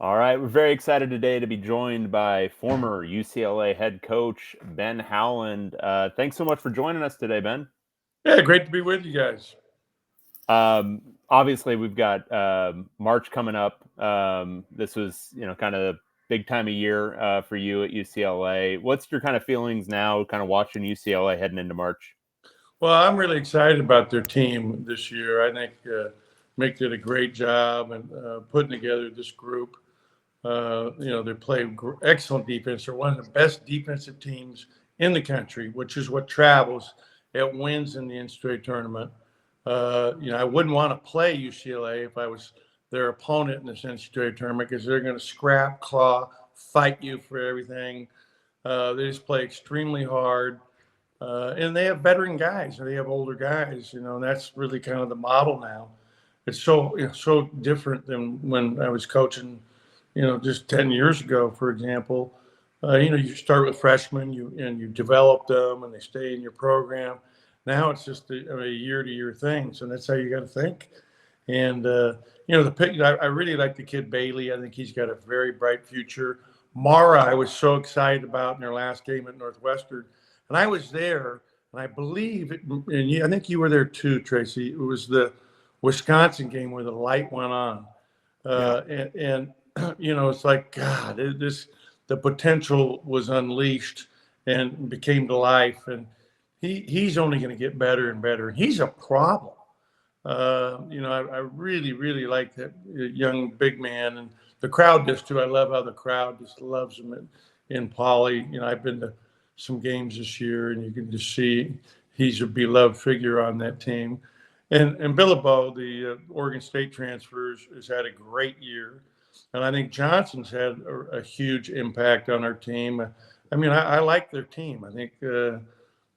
All right, we're very excited today to be joined by former UCLA head coach Ben Howland. Thanks so much for joining us today, Ben. Yeah, great to be with you guys. Obviously, we've got March coming up. This was, kind of a big time of year for you at UCLA. What's your kind of feelings now, kind of watching UCLA heading into March? Well, I'm really excited about their team this year. I think Mick did a great job in putting together this group. They play excellent defense. They're one of the best defensive teams in the country, which is what travels. It wins in the NCAA tournament. I wouldn't want to play UCLA if I was their opponent in this NCAA tournament because they're going to scrap, claw, fight you for everything. They just play extremely hard. And they have veteran guys, and they have older guys, and that's really kind of the model now. It's so different than when I was coaching, just 10 years ago, for example. You start with freshmen, you develop them, and they stay in your program. Now it's just a year-to-year thing, so that's how you got to think. And I really like the kid Bailey. I think he's got a very bright future. Mara, I was so excited about in their last game at Northwestern. And I was there, and I believe, I think you were there too, Tracy. It was the Wisconsin game where the light went on. And it's like, God, the potential was unleashed and became to life. And he's only going to get better and better. He's a problem. I really, really like that young big man. And the crowd does too. I love how the crowd just loves him in Poly. I've been to some games this year, and you can just see he's a beloved figure on that team. And Billabo, the Oregon State transfers, has had a great year. And I think Johnson's had a huge impact on our team. I like their team. I think, they're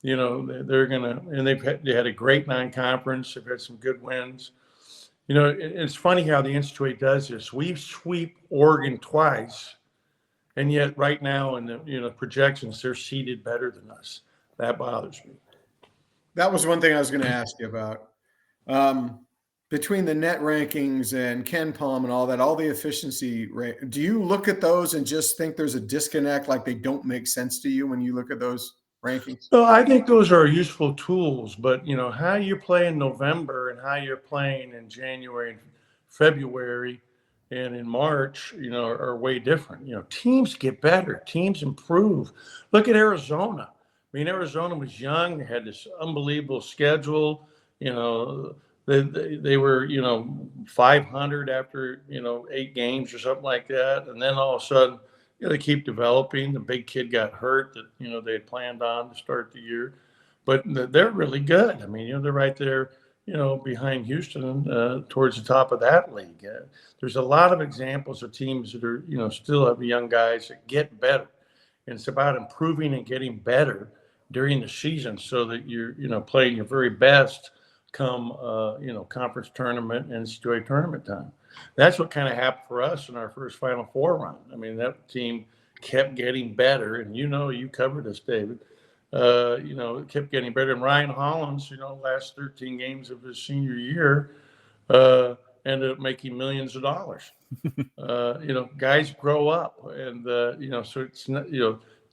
going to, and they had a great non-conference. They've had some good wins. It's funny how the NCAA does this. We sweep Oregon twice, and yet right now in the projections, they're seeded better than us. That bothers me. That was one thing I was going to ask you about. Between the net rankings and Ken Palm and all that, all the efficiency rate, do you look at those and just think there's a disconnect, like they don't make sense to you when you look at those rankings? So I think those are useful tools, but how you play in November and how you're playing in January and February and in March, are way different. Teams get better, teams improve. Look at Arizona. Arizona was young, they had this unbelievable schedule. They were 500 after 8 games or something like that, and then all of a sudden they keep developing. The big kid got hurt that they had planned on to start the year, but they're really good. They're right there behind Houston towards the top of that league. There's a lot of examples of teams that are still have young guys that get better, and it's about improving and getting better during the season so that you're playing your very best come conference tournament and NCAA tournament time. That's what kind of happened for us in our first Final Four run. That team kept getting better, and you covered us, David. It kept getting better. And Ryan Hollins, last 13 games of his senior year, ended up making millions of dollars. Guys grow up, and so it's not,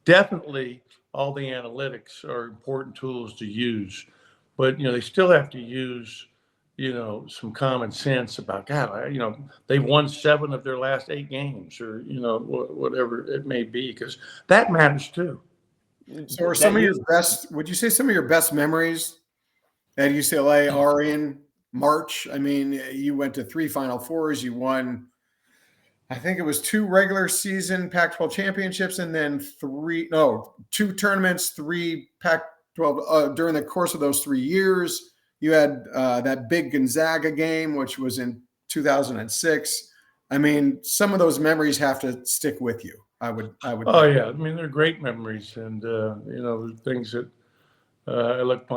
definitely all the analytics are important tools to use, but they still have to use some common sense about God. They've won 7 of their last 8 games, or whatever it may be, because that matters too. So, are some of your best? Would you say some of your best memories at UCLA are in March? You went to 3 Final Fours. You won, I think it was 2 regular season Pac-12 championships, and then 2 tournaments, 3 Pac-12 during the course of those 3 years. You had that big Gonzaga game, which was in 2006. Some of those memories have to stick with you. I would. Oh yeah, they're great memories, and things that I look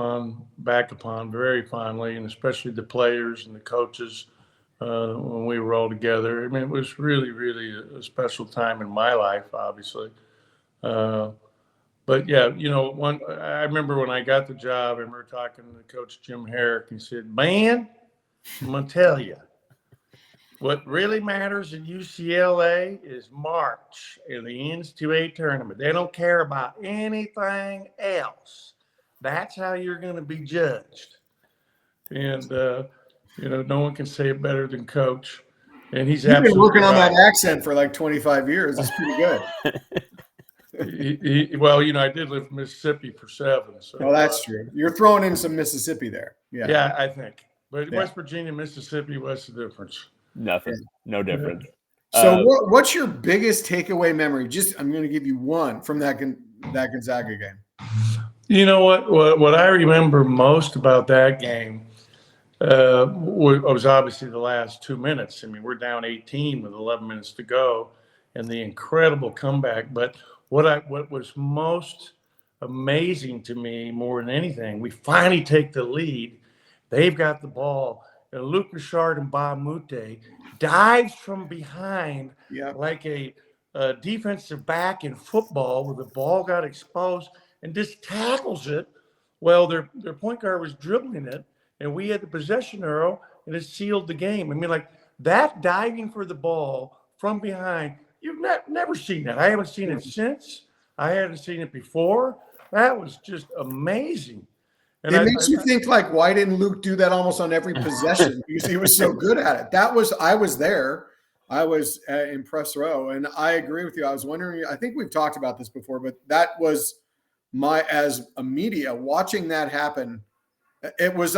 back upon very fondly, and especially the players and the coaches when we were all together. It was really, really a special time in my life, obviously. But yeah, I remember when I got the job, I remember talking to Coach Jim Herrick. He said, "Man, I'm gonna tell you, What really matters in UCLA is March in the NCAA tournament. They don't care about anything else. That's how you're going to be judged. And, no one can say it better than Coach. And he's You've been absolutely working on right. that accent for like 25 years. It's pretty good. I did live in Mississippi for 7. So, Oh, that's true. You're throwing in some Mississippi there. Yeah, I think. But West Virginia, Mississippi, what's the difference? Nothing. No difference. So what's your biggest takeaway memory? I'm going to give you one from that Gonzaga game. You know what I remember most about that game was obviously the last 2 minutes. I mean, we're down 18 with 11 minutes to go, and the incredible comeback. But what was most amazing to me more than anything, we finally take the lead. They've got the ball, and Luke Richard and Bob Moute dives from behind like a defensive back in football where the ball got exposed and just tackles it. Well, their point guard was dribbling it, and we had the possession arrow, and it sealed the game. I mean, like that diving for the ball from behind, you've never seen that. I haven't seen it since. I hadn't seen it before. That was just amazing. And it makes you think, like, why didn't Luke do that almost on every possession? Because he was so good at it. I was there. I was in press row, and I agree with you. I was wondering, I think we've talked about this before, but that was as a media watching that happen. It was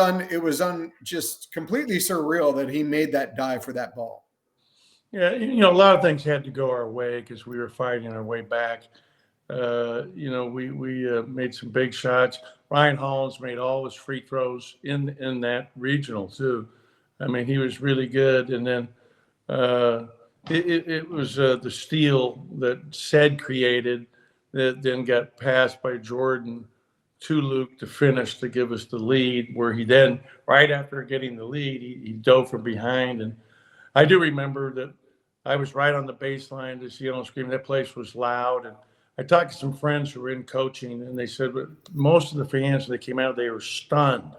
just completely surreal that he made that dive for that ball. Yeah, a lot of things had to go our way because we were fighting our way back. We made some big shots. Ryan Hollins made all his free throws in that regional too. I mean, he was really good. And then it was the steal that Sed created that then got passed by Jordan to Luke to finish to give us the lead, where he then, right after getting the lead, he dove from behind. And I do remember that I was right on the baseline to see on screen. That place was loud. And I talked to some friends who were in coaching, and they said most of the fans, when they came out, they were stunned.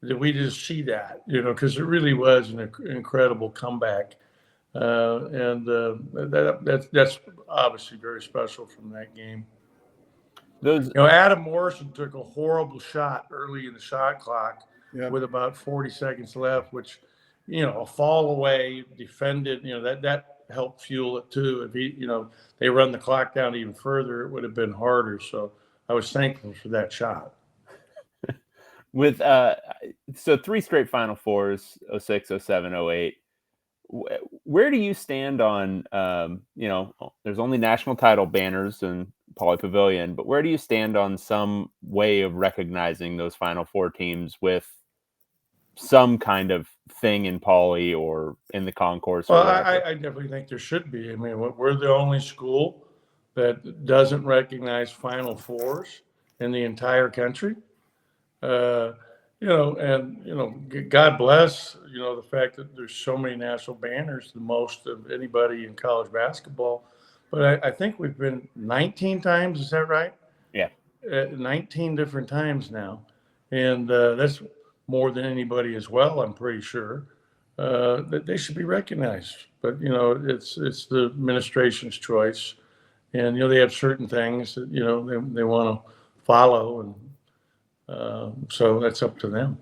Did we just see that? Because it really was an incredible comeback. That's obviously very special from that game. Adam Morrison took a horrible shot early in the shot clock with about 40 seconds left, which, a fall away, defended, that helped fuel it too. If they run the clock down even further, it would have been harder. So I was thankful for that shot. With so 3 straight Final Fours, 06, 07, 08. Where do you stand on, there's only national title banners and Pauley Pavilion, but where do you stand on some way of recognizing those Final Four teams with some kind of thing in Pauley or in the concourse? Well, I definitely think there should be. I mean, we're the only school that doesn't recognize Final Fours in the entire country. God bless, the fact that there's so many national banners, the most of anybody in college basketball. But I think we've been 19 times. Is that right? Yeah. 19 different times now. And that's more than anybody as well, I'm pretty sure. That they should be recognized. But, it's the administration's choice. And, they have certain things that, they want to follow. And so that's up to them.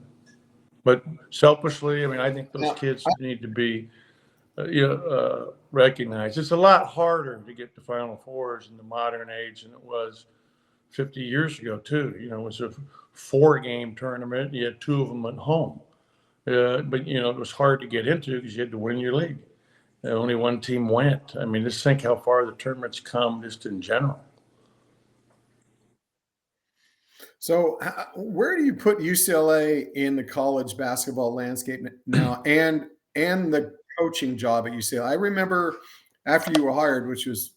But selfishly, I mean, I think those kids need to be recognized. It's a lot harder to get to Final Fours in the modern age than it was 50 years ago, too. It was a 4-game tournament. You had 2 of them at home. But, it was hard to get into because you had to win your league. Only one team went. I mean, just think how far the tournament's come just in general. So where do you put UCLA in the college basketball landscape now and the coaching job at UCLA? I remember after you were hired, which was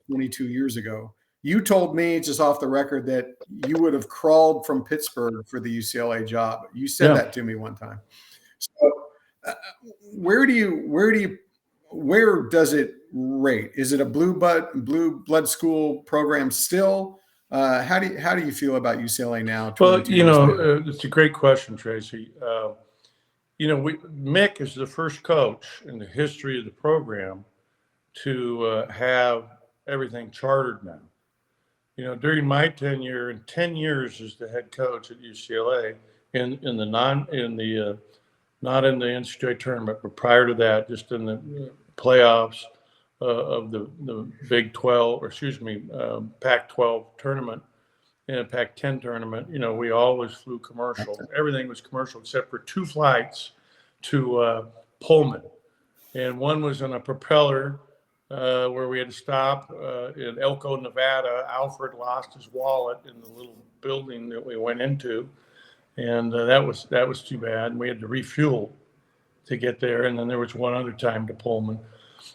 22 years ago, you told me just off the record that you would have crawled from Pittsburgh for the UCLA job. You said that to me one time. So where does it rate? Is it a blue blood school program still? How do you feel about UCLA now? Well, it's a great question, Tracy. Mick is the first coach in the history of the program to have everything chartered now. During my tenure, and 10 years as the head coach at UCLA, not in the NCAA tournament, but prior to that, just in the playoffs of the Big 12, Pac-12 tournament and Pac-10 tournament, we always flew commercial. Everything was commercial except for 2 flights to Pullman. And one was on a propeller where we had to stop in Elko, Nevada. Alfred lost his wallet in the little building that we went into. And that was too bad. And we had to refuel to get there. And then there was one other time to Pullman.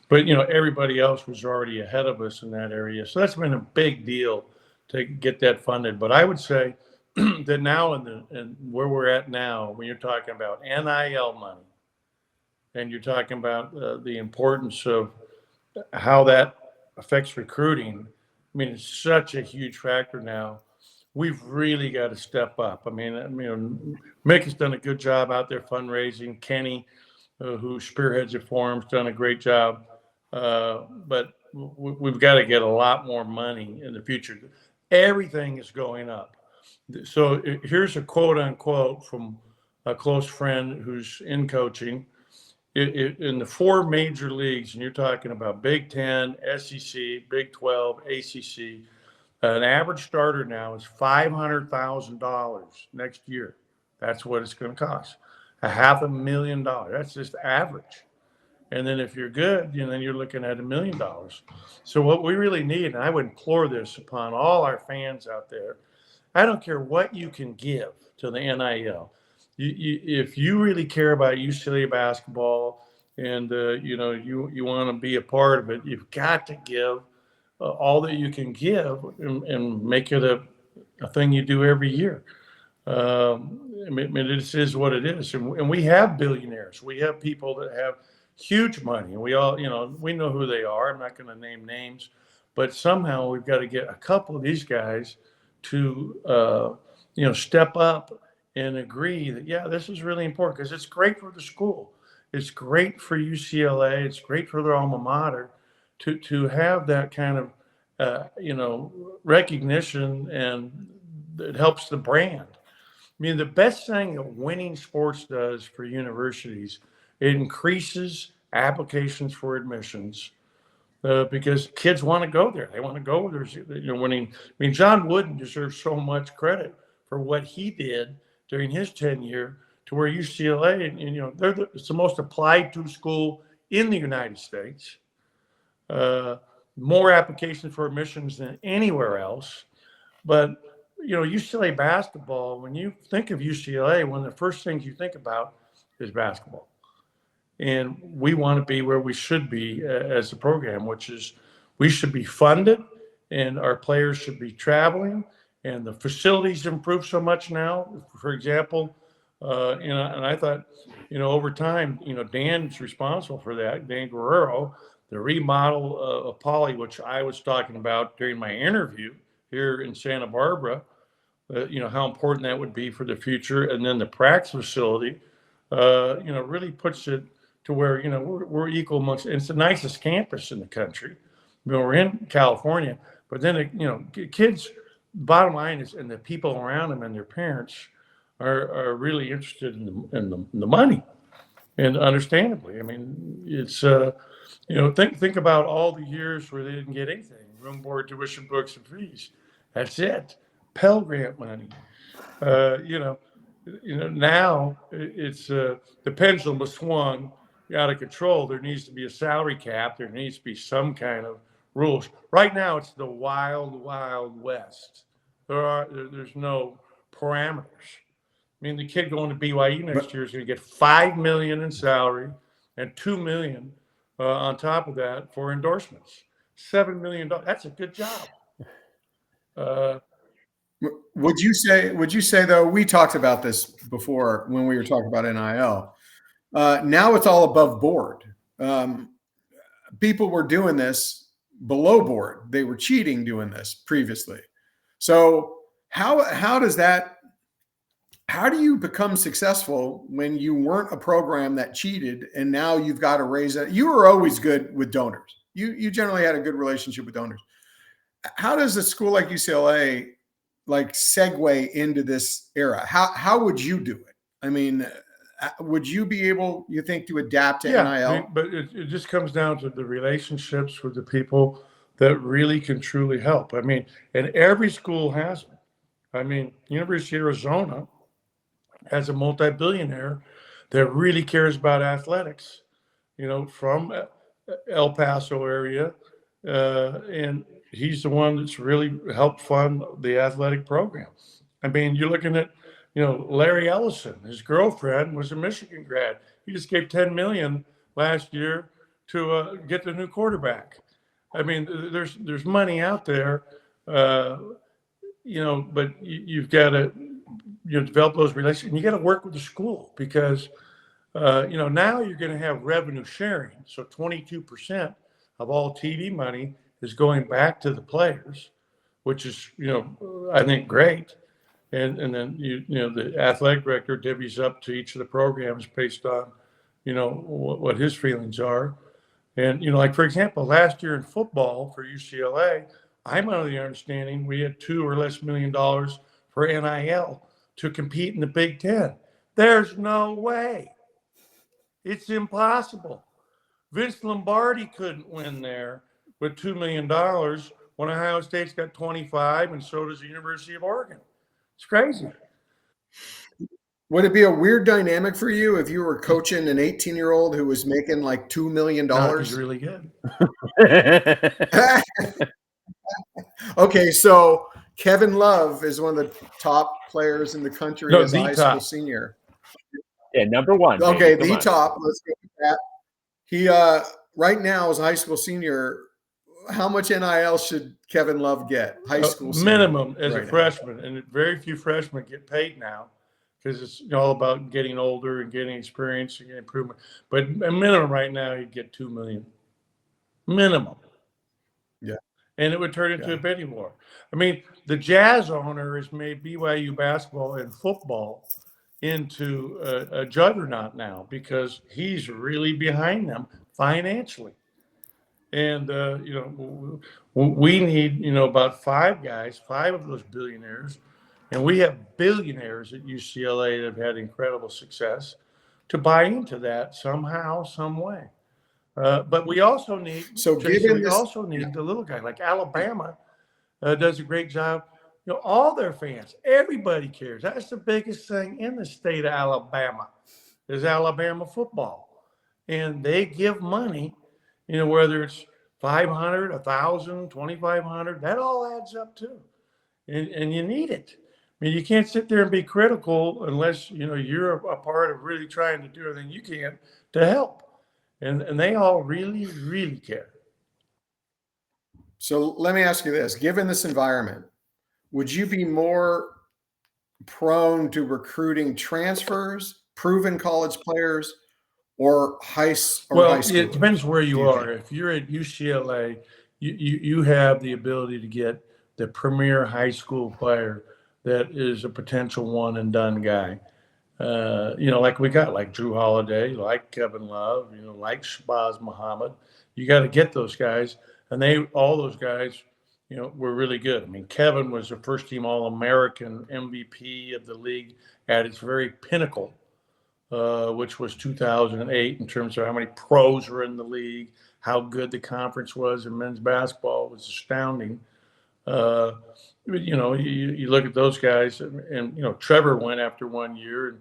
But, everybody else was already ahead of us in that area. So that's been a big deal to get that funded. But I would say that now and where we're at now, when you're talking about NIL money, and you're talking about the importance of how that affects recruiting, it's such a huge factor now. We've really got to step up. Mick has done a good job out there fundraising. Kenny, who spearheads it for him, has done a great job. But we've got to get a lot more money in the future. Everything is going up. So here's a quote unquote from a close friend who's in coaching. In the 4 major leagues, and you're talking about Big 10, SEC, Big 12, ACC, an average starter now is $500,000 next year. That's what it's going to cost. $500,000. That's just average. And then if you're good, then you're looking at $1 million. So what we really need, and I would implore this upon all our fans out there, I don't care what you can give to the NIL. If you really care about UCLA basketball and you want to be a part of it, you've got to give all that you can give and make it a thing you do every year. It is what it is, and we have billionaires. We have people that have huge money, and we all we know who they are. I'm not going to name names, but somehow we've got to get a couple of these guys to step up and agree that, this is really important because it's great for the school. It's great for UCLA. It's great for their alma mater to have that kind of, recognition, and it helps the brand. The best thing that winning sports does for universities, it increases applications for admissions because kids want to go there. They want to go where there's winning. John Wooden deserves so much credit for what he did during his tenure to where UCLA, it's the most applied to school in the United States. More applications for admissions than anywhere else. But, UCLA basketball, when you think of UCLA, one of the first things you think about is basketball. And we want to be where we should be as a program, which is we should be funded and our players should be traveling. And the facilities improve so much now. For example, and I thought, over time, Dan's responsible for that. Dan Guerrero, the remodel of Poly, which I was talking about during my interview here in Santa Barbara, how important that would be for the future. And then the Prax facility, really puts it to where, we're equal amongst, and it's the nicest campus in the country. We're in California, but then, kids, bottom line is, and the people around them and their parents are really interested in the money, and understandably. It's think about all the years where they didn't get anything: room, board, tuition, books, and fees. That's it. Pell Grant money. Now it's the pendulum has swung out of control. There needs to be a salary cap. There needs to be some kind of rules. Right now, it's the wild, wild west. There's no parameters. The kid going to BYU next year is going to get $5 million in salary and $2 million on top of that for endorsements. $7 million. That's a good job. Would you say though, we talked about this before when we were talking about NIL. Now it's all above board. People were doing this below board. They were cheating doing this previously. So how how do you become successful when you weren't a program that cheated and now you've got to raise it? You were always good with donors. You generally had a good relationship with donors. How does a school like UCLA like segue into this era? How would you do it? I mean, would you be able, you think, to adapt to NIL? But it just comes down to the relationships with the people that really can truly help. I mean, and every school has them. I mean, University of Arizona has a multi-billionaire that really cares about athletics, from El Paso area, and he's the one that's really helped fund the athletic program. I mean, you're looking at, Larry Ellison, his girlfriend was a Michigan grad. He just gave $10 million last year to get the new quarterback. I mean, there's money out there, but you've got to develop those relationships, and you got to work with the school because now you're going to have revenue sharing. So 22% of all TV money is going back to the players, which is, I think great. And then, the athletic director divvies up to each of the programs based on, what his feelings are. And, like, for example, last year in football for UCLA, I'm under the understanding we had $2 or less million for NIL to compete in the Big Ten. There's no way. It's impossible. Vince Lombardi couldn't win there with $2 million when Ohio State's got 25, and so does the University of Oregon. It's crazy. Would it be a weird dynamic for you if you were coaching an 18-year-old who was making like $2 million? No, he's really good. Okay, so Kevin Love is one of the top players in the country as a high school senior. Yeah, number one. Okay, the top. Let's go with that. He right now as a high school senior. How much NIL should Kevin Love get? High school minimum as a freshman, and very few freshmen get paid now because it's all about getting older and getting experience and getting improvement. But a minimum right now, you'd get $2 million. Minimum. Yeah. And it would turn into a bidding war. I mean, the Jazz owner has made BYU basketball and football into a juggernaut now because he's really behind them financially. And, we need, about five of those billionaires. And we have billionaires at UCLA that have had incredible success to buy into that somehow, some way. But we also need, the little guy like Alabama does a great job. All their fans, everybody cares. That's the biggest thing in the state of Alabama is Alabama football. And they give money, whether it's 500, 1,000, 2,500, that all adds up too. And you need it. I mean, you can't sit there and be critical unless, you're a part of really trying to do everything you can to help. And they all really, really care. So let me ask you this. Given this environment, would you be more prone to recruiting transfers, proven college players, or high school? Well, it depends where you are. If you're at UCLA, you have the ability to get the premier high school player that is a potential one and done guy. Like we got like Drew Holiday, like Kevin Love, like Shabazz Muhammad. You got to get those guys, and all those guys, were really good. I mean, Kevin was a first-team All-American MVP of the league at its very pinnacle. Which was 2008 in terms of how many pros were in the league, how good the conference was in men's basketball was astounding. You look at those guys, and Trevor went after 1 year,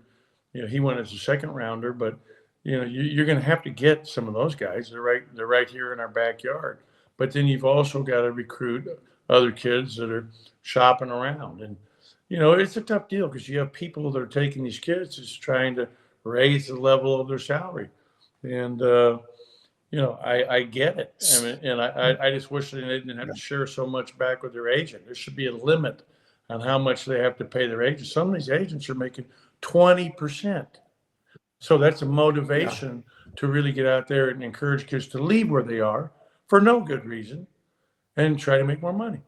and he went as a second rounder. But you're going to have to get some of those guys. They're right here in our backyard. But then you've also got to recruit other kids that are shopping around, and it's a tough deal because you have people that are taking these kids just trying to raise the level of their salary. And, I get it. I mean, and I just wish they didn't have to share so much back with their agent. There should be a limit on how much they have to pay their agents. Some of these agents are making 20%. So that's a motivation to really get out there and encourage kids to leave where they are for no good reason and try to make more money.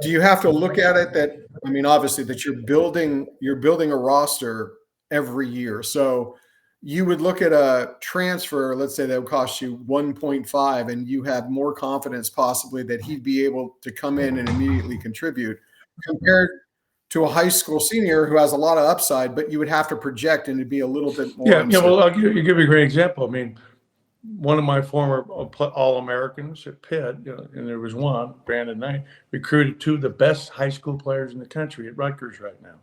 Do you have to look at it that I mean, obviously that you're building a roster every year. So you would look at a transfer, let's say that would cost you 1.5, and you have more confidence possibly that he'd be able to come in and immediately contribute compared to a high school senior who has a lot of upside, but you would have to project and it'd be a little bit more. Yeah. Well, I'll give you a great example. I mean, one of my former All-Americans at Pitt, and there was one, Brandon Knight, recruited two of the best high school players in the country at Rutgers right now.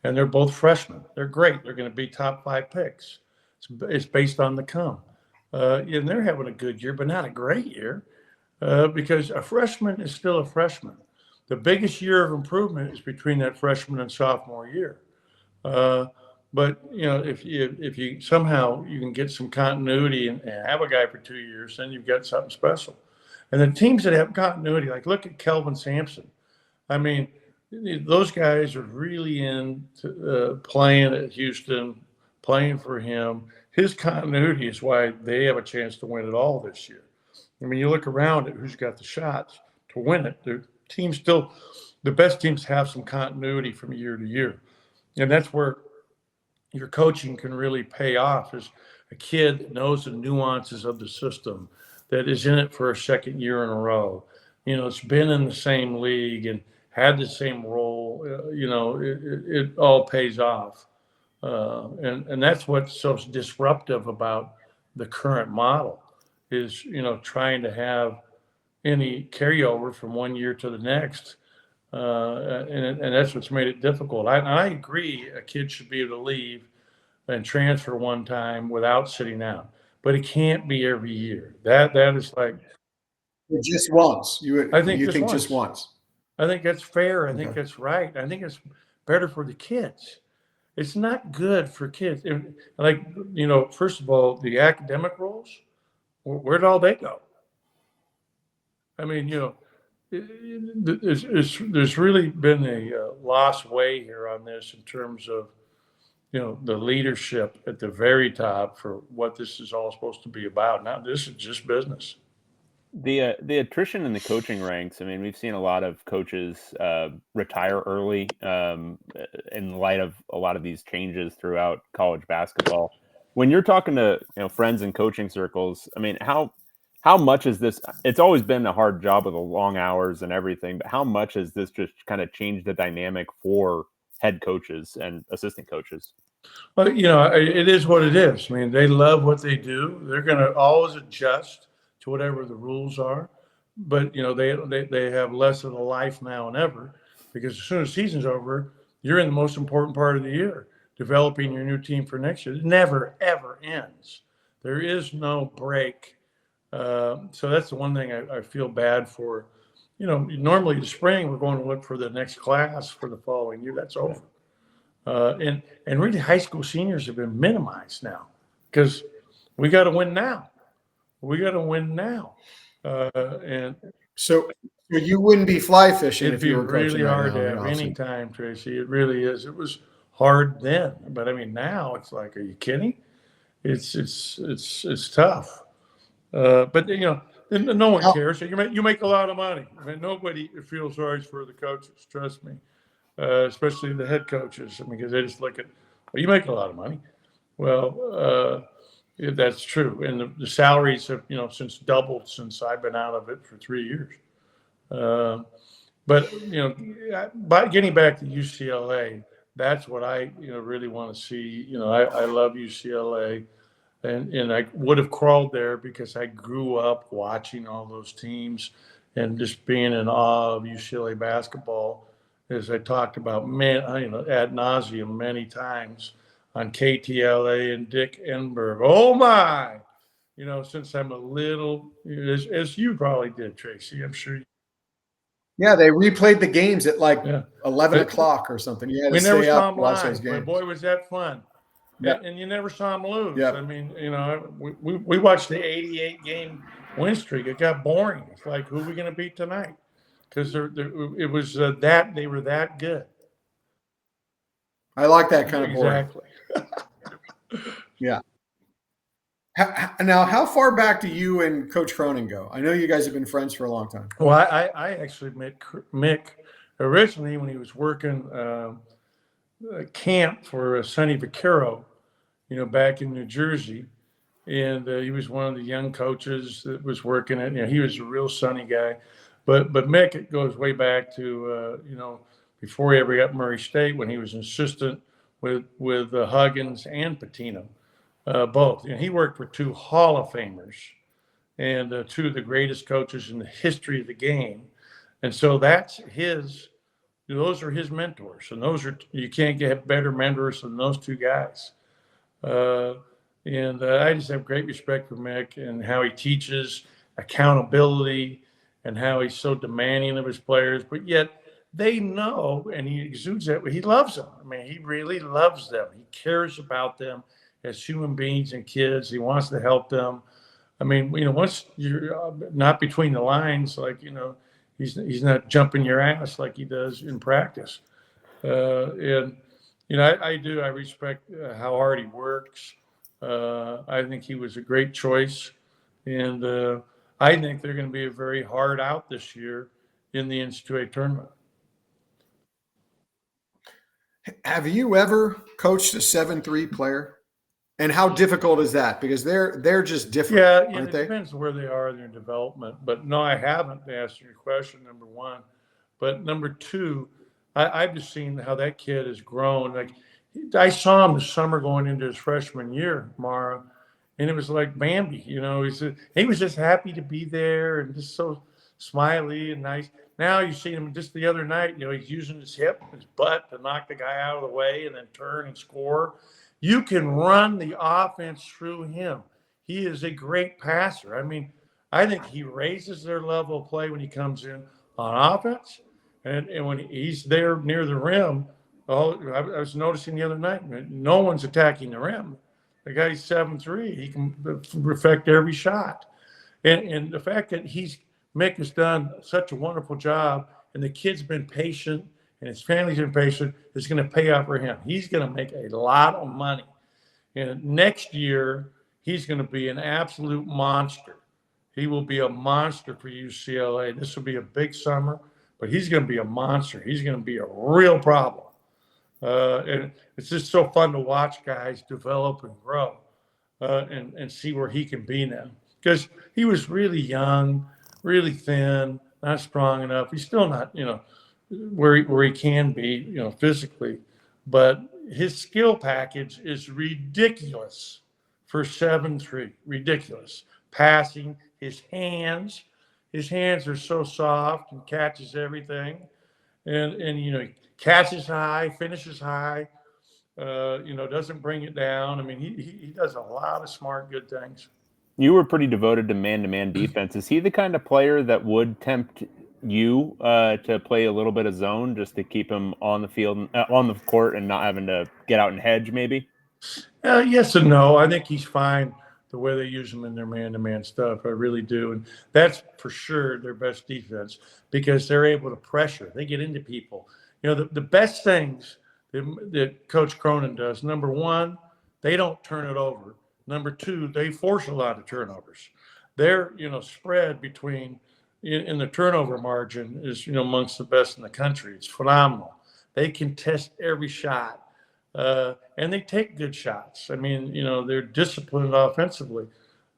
And they're both freshmen. They're great. They're going to be top 5 picks. It's based on the come. And they're having a good year, but not a great year because a freshman is still a freshman. The biggest year of improvement is between that freshman and sophomore year. But if you somehow you can get some continuity and have a guy for 2 years, then you've got something special. And the teams that have continuity, like look at Kelvin Sampson. I mean, those guys are really into playing at Houston, playing for him. His continuity is why they have a chance to win it all this year. I mean, you look around at who's got the shots to win it. The best teams have some continuity from year to year. And that's where your coaching can really pay off as a kid that knows the nuances of the system, that is in it for a second year in a row. It's been in the same league and had the same role. It all pays off. And that's what's so disruptive about the current model is, trying to have any carryover from one year to the next. And that's what's made it difficult. I agree a kid should be able to leave and transfer one time without sitting out, but it can't be every year. That is like just once. You think just once. I think that's fair. I think that's right. I think it's better for the kids. It's not good for kids. Like, first of all, the academic roles, where'd all they go? I mean, there's really been a lost way here on this in terms of, the leadership at the very top for what this is all supposed to be about. Now, this is just business. The attrition in the coaching ranks. I mean, we've seen a lot of coaches retire early in light of a lot of these changes throughout college basketball. When you're talking to friends in coaching circles, I mean, how much is this? It's always been a hard job with the long hours and everything, but how much has this just kind of changed the dynamic for head coaches and assistant coaches? Well, it is what it is. I mean, they love what they do. They're going to always adjust to whatever the rules are, but they have less of a life now than ever because as soon as the season's over, you're in the most important part of the year, developing your new team for next year. It never ever ends. There is no break. So that's the one thing I feel bad for. Normally in the spring we're going to look for the next class for the following year. That's over. And really high school seniors have been minimized now because we got to win now. And so you wouldn't be fly fishing if you were coaching. It'd be really hard to have any time, Tracy. It really is. It was hard then, but I mean now it's like, are you kidding? It's tough. But no one cares. You make a lot of money. I mean, nobody feels sorry for the coaches. Trust me, especially the head coaches. I mean, because they just look at, well, you make a lot of money. Well, that's true, and the salaries have since doubled since I've been out of it for 3 years. But by getting back to UCLA, that's what I really want to see. I love UCLA. And I would have crawled there because I grew up watching all those teams and just being in awe of UCLA basketball, as I talked about, ad nauseum many times on KTLA and Dick Enberg. Oh my, since I'm a little, as you probably did, Tracy, I'm sure. Yeah, they replayed the games at 11 o'clock or something. You had to stay up and watch those games. Boy, was that fun. Yeah. And you never saw them lose. Yeah. I mean, we watched the 88 game win streak. It got boring. It's like, who are we going to beat tonight? Because it was that they were that good. I like that kind of boring. Exactly. Yeah. Now, how far back do you and Coach Cronin go? I know you guys have been friends for a long time. Well, I actually met Mick originally when he was working camp for Sonny Vaccaro, back in New Jersey. And he was one of the young coaches that was working it. He was a real Sonny guy. But Mick, it goes way back to, before he ever got Murray State, when he was an assistant with Huggins and Pitino, both. He worked for two Hall of Famers and two of the greatest coaches in the history of the game. And so those are his mentors. And you can't get better mentors than those two guys. And I just have great respect for Mick and how he teaches accountability and how he's so demanding of his players. But yet they know, and he exudes that, he loves them. I mean, he really loves them. He cares about them as human beings and kids. He wants to help them. I mean, once you're not between the lines, like, he's not jumping your ass like he does in practice. I respect how hard he works. I think he was a great choice. And I think they're going to be a very hard out this year in the NCAA tournament. Have you ever coached a 7-3 player? And how difficult is that? Because they're just different, aren't they? It depends where they are in their development. But no, I haven't, to answer your question, number one. But number two, I've just seen how that kid has grown. Like, I saw him this summer going into his freshman year, Mara, and it was like Bambi. He was just happy to be there and just so smiley and nice. Now you see him just the other night, he's using his hip, his butt to knock the guy out of the way and then turn and score. You can run the offense through him. He is a great passer. I mean, I think he raises their level of play when he comes in on offense. And when he's there near the rim, I was noticing the other night, no one's attacking the rim. The guy's 7'3", he can perfect every shot. And the fact that Mick has done such a wonderful job, and the kid's been patient, and his family's been patient, is going to pay off for him. He's going to make a lot of money. And next year, he's going to be an absolute monster. He will be a monster for UCLA. This will be a big summer, but he's going to be a monster. He's going to be a real problem. And it's just so fun to watch guys develop and grow and see where he can be now. Because he was really young, really thin, not strong enough. He's still not, where he can be, physically. But his skill package is ridiculous for 7'3", ridiculous. Passing, his hands are so soft and catches everything. And he catches high, finishes high, doesn't bring it down. I mean, he does a lot of smart, good things. You were pretty devoted to man-to-man defense. Is he the kind of player that would tempt you to play a little bit of zone just to keep him on the field, on the court, and not having to get out and hedge maybe? Yes and no. I think he's fine the way they use him in their man-to-man stuff. I really do. And that's for sure their best defense because they're able to pressure. They get into people. The best things that Coach Cronin does, number one, they don't turn it over. Number two, they force a lot of turnovers. Their, spread between in the turnover margin is, amongst the best in the country. It's phenomenal. They contest every shot, and they take good shots. I mean, they're disciplined offensively.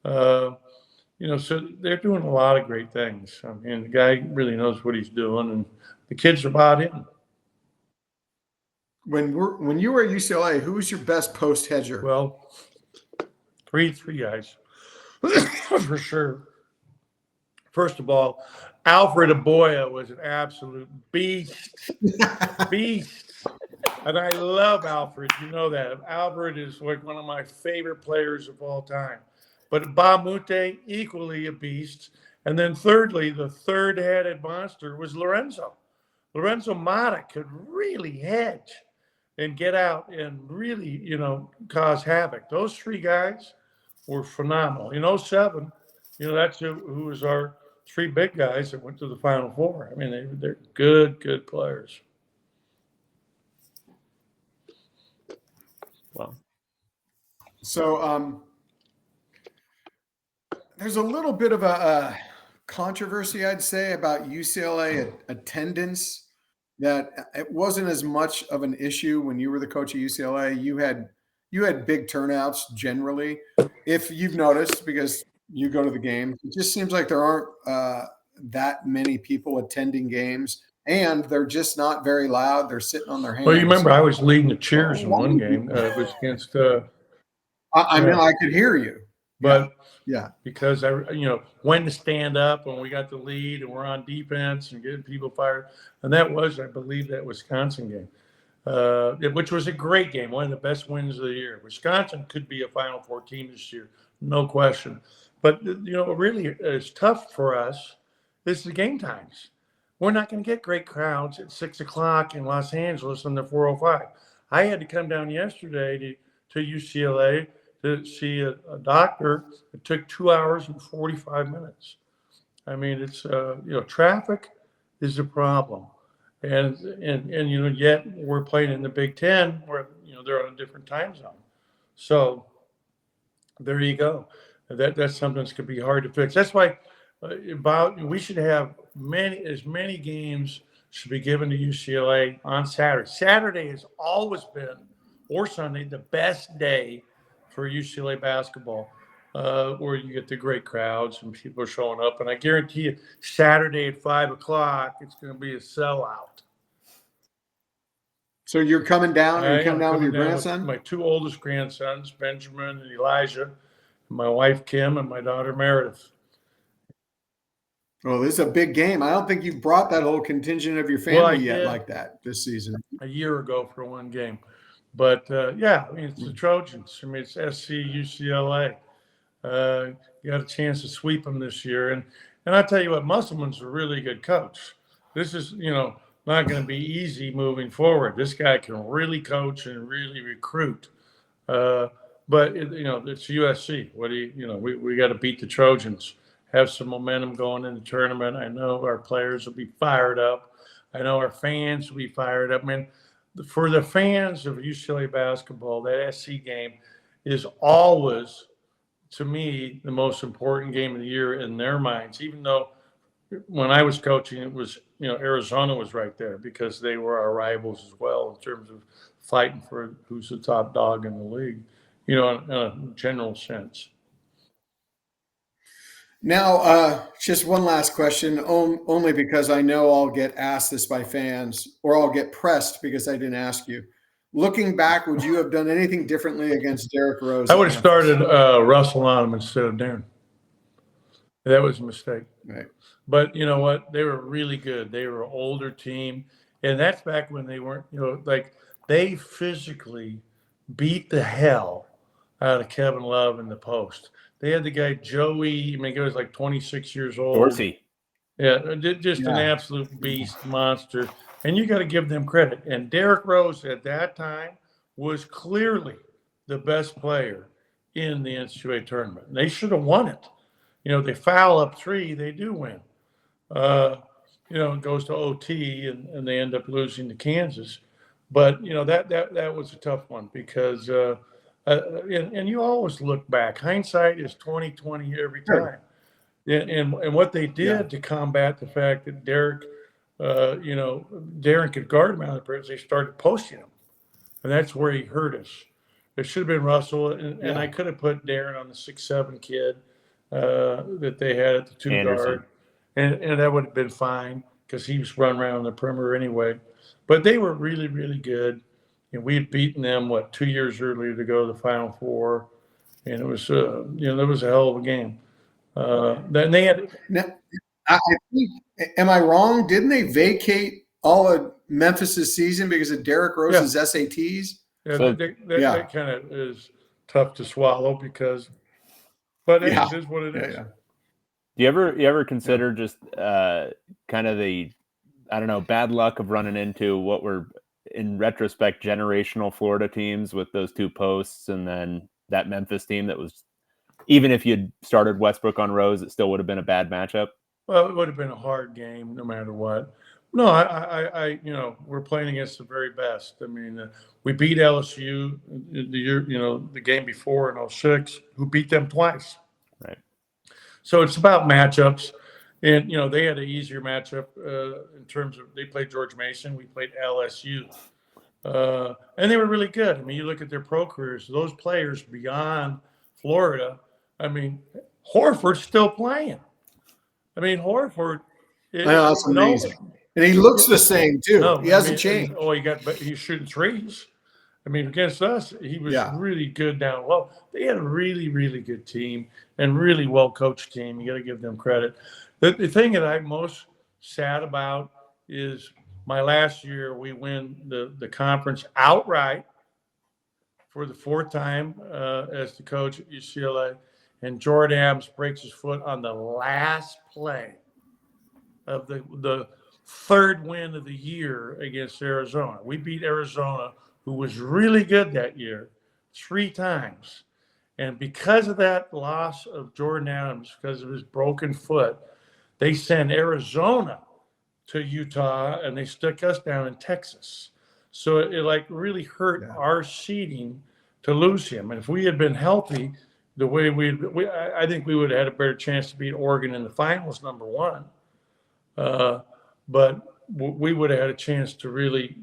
So they're doing a lot of great things. I mean, the guy really knows what he's doing, and the kids are bought in. When you were at UCLA, who was your best post hedger? Well, three guys for sure. First of all, Alfred Aboya was an absolute beast. And I love Alfred. You know that. Alfred is like one of my favorite players of all time. But Bamute, equally a beast. And then thirdly, the third-headed monster was Lorenzo. Lorenzo Mata could really hedge and get out and really, cause havoc. Those three guys were phenomenal. In 07, that's who was our three big guys that went to the Final Four. I mean, they're good players. Well, so there's a little bit of a controversy, I'd say, about UCLA attendance that it wasn't as much of an issue when you were the coach at UCLA. You had big turnouts generally, if you've noticed, because you go to the game. It just seems like there aren't that many people attending games, and they're just not very loud. They're sitting on their hands. Well, you remember I was leading the cheers in one game. It was against. I mean, I could hear you, but yeah, because when to stand up when we got the lead and we're on defense and getting people fired, and that was, I believe, that Wisconsin game, which was a great game, one of the best wins of the year. Wisconsin could be a Final Four team this year, no question. But really, it's tough for us. This is the game times. We're not going to get great crowds at 6 o'clock in Los Angeles on the 405. I had to come down yesterday to UCLA to see a doctor. It took 2 hours and 45 minutes. I mean, it's traffic is a problem, and yet we're playing in the Big Ten where they're on a different time zone. So there you go. That's something that's going to be hard to fix. That's why we should have as many games should be given to UCLA on Saturday. Saturday has always been, or Sunday, the best day for UCLA basketball, where you get the great crowds and people are showing up. And I guarantee you, Saturday at 5 o'clock, it's going to be a sellout. So you're coming down? Are you coming down with your grandson? With my two oldest grandsons, Benjamin and Elijah, my wife Kim, and my daughter Meredith. Oh, this is a big game. I don't think you've brought that whole contingent of your family yet like that this season. A year ago for one game. But, I mean, it's the Trojans. I mean, it's SC, UCLA. You got a chance to sweep them this year. And I'll tell you what, Musselman's a really good coach. This is, not going to be easy moving forward. This guy can really coach and really recruit. But, it's USC. What do we got to beat the Trojans, have some momentum going in the tournament. I know our players will be fired up. I know our fans will be fired up. I mean, for the fans of UCLA basketball, that SC game is always, to me, the most important game of the year in their minds, even though when I was coaching, it was, Arizona was right there because they were our rivals as well in terms of fighting for who's the top dog in the league, in a general sense. Now, just one last question, only because I know I'll get asked this by fans, or I'll get pressed because I didn't ask you. Looking back, would you have done anything differently against Derrick Rose? I would have started Russell on him instead of Darren. That was a mistake. Right. But you know what? They were really good. They were an older team. And that's back when they weren't, they physically beat the hell out of Kevin Love in the post. They had the guy Joey, he was like 26 years old. Dorsey. Yeah, just an absolute beast, monster. And you got to give them credit. And Derrick Rose at that time was clearly the best player in the NCAA tournament. And they should have won it. They foul up 3, they do win. It goes to OT and they end up losing to Kansas. But, that was a tough one because and you always look back. Hindsight is 20/20 every time. And what they did to combat the fact that Derrick, Darren could guard him out of the press, they started posting him. And that's where he hurt us. It should have been Russell. And I could have put Darren on the 6'7" kid that they had at the 2 guard. And that would have been fine because he was running around the perimeter anyway. But they were really, really good. And we had beaten them, 2 years earlier to go to the Final Four. And it was, that was a hell of a game. Then they had. Now, am I wrong? Didn't they vacate all of Memphis's season because of Derrick Rose's SATs? Yeah, that kind of is tough to swallow but it is what it is. Yeah. Do you ever consider just kind of the, bad luck of running into what were, in retrospect, generational Florida teams with those 2 posts, and then that Memphis team that was, even if you'd started Westbrook on Rose, it still would have been a bad matchup? Well, it would have been a hard game no matter what. No, I we're playing against the very best. I mean, we beat LSU the year, the game before in 06, who beat them twice. Right. So it's about matchups. And, they had an easier matchup in terms of they played George Mason. We played LSU. And they were really good. I mean, you look at their pro careers, those players beyond Florida, I mean, Horford's still playing. I mean, Horford. I know, that's amazing. And he looks the same, too. No, he hasn't changed. He's shooting threes. I mean, against us, he was really good down low. They had a really, really good team and really well-coached team. You got to give them credit. The thing that I'm most sad about is my last year, we win the conference outright for the fourth time as the coach at UCLA. And Jordan Adams breaks his foot on the last play of the third win of the year against Arizona. We beat Arizona, who was really good that year, 3 times. And because of that loss of Jordan Adams, because of his broken foot, they sent Arizona to Utah and they stuck us down in Texas. So it really hurt our seeding to lose him. And if we had been healthy, the way I think we would have had a better chance to beat Oregon in the finals, number one. But we would have had a chance to really,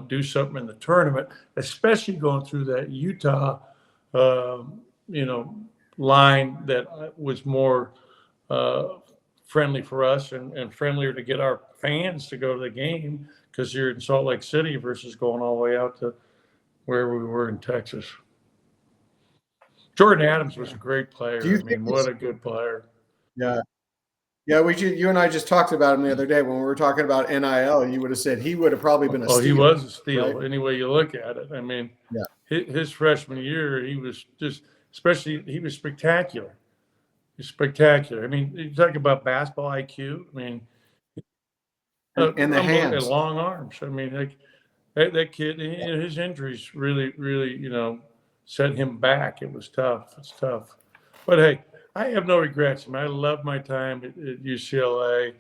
do something in the tournament, especially going through that Utah, line that was more friendly for us and friendlier to get our fans to go to the game because you're in Salt Lake City versus going all the way out to where we were in Texas. Jordan Adams was a great player. What a good player. Yeah. Yeah, you and I just talked about him the other day when we were talking about NIL. You would have said he would have probably been a steal. He was a steal, right? any way you look at it. I mean, his freshman year, he was just, he was spectacular. He's spectacular. I mean, you talk about basketball IQ. I mean, and the hands, and long arms. I mean, that kid, his injuries really, really, set him back. It was tough. It's tough. But hey, I have no regrets. I mean, I love my time at UCLA.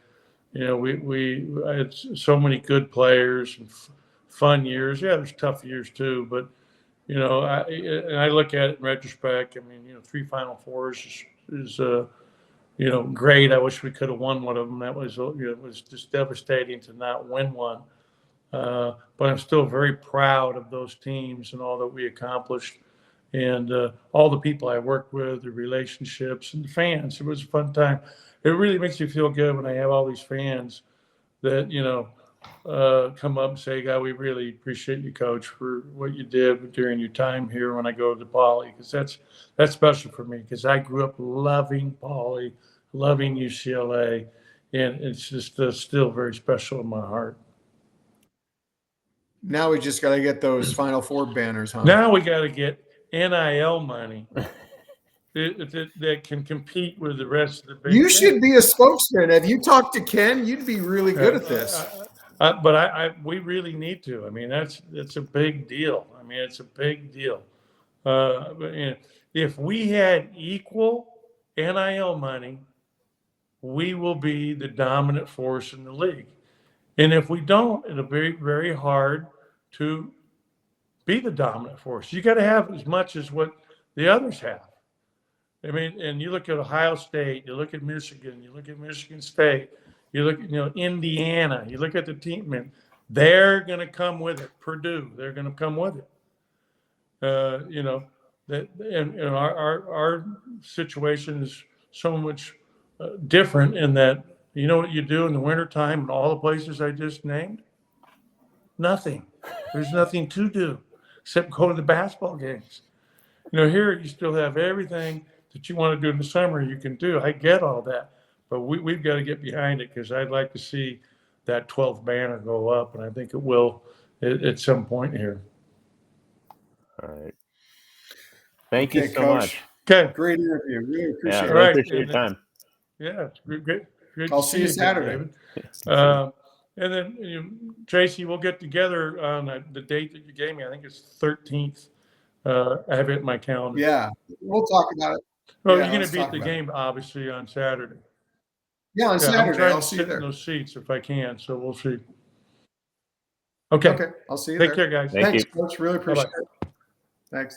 We had so many good players and fun years. Yeah, there's tough years too, but I look at it in retrospect. I mean, 3 Final Fours is great. I wish we could have won one of them. That was it was just devastating to not win one. But I'm still very proud of those teams and all that we accomplished. And all the people I worked with, the relationships, and the fans. It was a fun time. It really makes me feel good when I have all these fans that, come up and say, God, we really appreciate you, Coach, for what you did during your time here when I go to Poly. Because that's special for me because I grew up loving Poly, loving UCLA. And it's just still very special in my heart. Now we just got to get those Final Four banners, huh? Now we got to get NIL money that can compete with the rest of the Big You should be a spokesman. Have you talked to Ken? You'd be really good at this. But we really need to. I mean, that's a big deal. I mean, it's a big deal. If we had equal NIL money, we will be the dominant force in the league. And if we don't, it'll be very hard to be the dominant force. You got to have as much as what the others have. I mean, and you look at Ohio State, you look at Michigan, you look at Michigan State, you look at Indiana, you look at the team, man, they're going to come with it. Purdue, they're going to come with it. Our situation is so much different in that. You know what you do in the wintertime in all the places I just named? Nothing. There's nothing to do except go to the basketball games. Here you still have everything that you want to do in the summer you can do. I get all that. But we've got to get behind it because I'd like to see that 12th banner go up, and I think it will at some point here. All right. Thank you so much. Okay. Great interview. Really appreciate it. Really appreciate your time. Yeah, it's great. I'll see you Saturday. And then, Tracy, we'll get together on the date that you gave me. I think it's 13th. I have it in my calendar. Yeah, we'll talk about it. Well, you're going to be at the game, obviously, on Saturday. Yeah, on Saturday. I'll see you there. In those seats if I can, so we'll see. Okay. I'll see you there. Take care, guys. Thanks, Coach. Really appreciate it. Thanks.